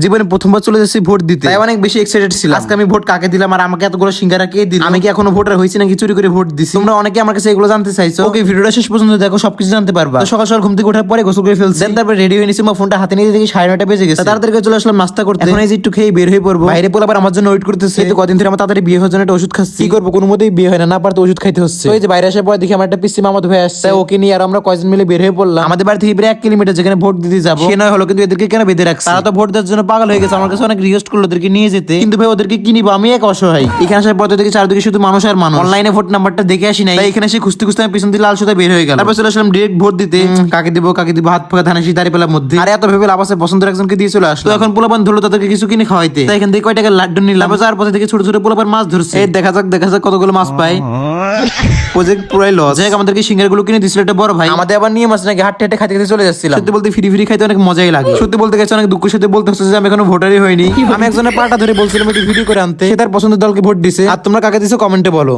জীবনে প্রথমবার চলে যাচ্ছি ভোট দিতে, তাই অনেক বেশি এক্সাইটেড ছিলাম। আজকে আমি ভোট কাকে দিলাম আর আমাকে এতগুলো সিঙ্গারা কে দিল, আমি কি এখনো ভোটার হয়েছি নাকি চুরি করে ভোট দিছি? তোমরা অনেকে আমার কাছে এগুলো জানতে চাইছো। ওকে, ভিডিওটা শেষ পর্যন্ত দেখো, সবকিছু জানতে পারবা। তো সকাল সকাল ঘুম থেকে ওঠার পরে গোসল করে ফেলছি, তারপরে রেডি হয়ে নিছি। ফোনটা হাতে নিয়ে দেখি 9:30 বেজে গেছে। তাড়াতাড়ি করে চলে আসলাম নাস্তা করতে। এখন এই যে একটু খেয়ে বের হয়ে পড়বো। বাইরে পোলা আবার আমার জন্য ওয়েট করতেছে। এই তো কদিন ধরে আমার তাড়াতাড়ি বিয়ে হওয়ার জন্য একটা ওষুধ খাচ্ছি। কি করবো, কোনো মতেই বিয়ে হয় না পারতে ওষুধ খাইতে হচ্ছে। তো এই যে বাইরে আসার পর দেখি আমার একটা পিসি মামাতো ভাই আসছে, ওকে নিয়ে আর আমরা কয়জন মিলে বের হয়ে পড়লাম। আমাদের বাড়ি থেকে প্রায় 1 কিলোমিটার, যেখানে ভোট দিতে যাবো সে নয় হলো, কিন্তু এদেরকে কেন বেঁধে রাখছে? তারা তো ভোট দেওয়ার জন্য পাগল হয়ে গেছে। আমার কাছে অনেক রিকোয়েস্ট করলো ওদেরকে নিয়ে যেতে, কিন্তু ভাই ওদেরকে কি নিবো, আমি এক অসহায়। এখানে আসার পর দেখি চারদিকে শুধু মানুষ আর মানুষ। অনলাইনে ভোট নাম্বারটা দেখে আসি নাই, তাই এখানে এসে খুঁজতে খুঁজতে আমি পিছন দিয়ে লাল সুতা বের হয়ে গেল। তারপর চলে আসলাম ডিরেক্ট ভোট দিতে। কাকে দিব হাত ফাঁকা ধানাশি দাঁড়িয়ে পেলার মধ্যে। আর এত ভেবে লাভ আছে, পছন্দের একজনকে দিয়ে চলে আসলো। তো এখন পোলাপান ধরলো, তাদেরকে কিছু কিনে খাওয়াইতে। তাই এখান থেকে কয় টাকা লাড্ডু নিলাম। যার পথে থেকে ছোট ছোট পোলাপান মাছ ধরছে। এই দেখা যাক কতগুলো মাছ পাই। প্রজেক্ট পুরাই লস। যাই হোক, আমাদেরকে সিঙ্গার গুলো কিনে দিছিল একটা বড় ভাই। আমাদের আবার নিয়ে মাছ নাকি হাঁটতে হাঁটতে খাইতে খাইতে চলে যাচ্ছিলাম। সত্যি বলতে ফ্রি খাইতে অনেক মজাই লাগে। সত্যি বলতে গেছে অনেক দুঃখের সাথে বলতে হচ্ছে যে আমি এখনো ভোটারই হইনি। আমি একজনের পাটা ধরে বলছিলাম একটু ভিডিও করে আনতে, সে তার পছন্দের দলকে ভোট দিছে। আর তোমরা কাকে দিছো কমেন্টে বলো।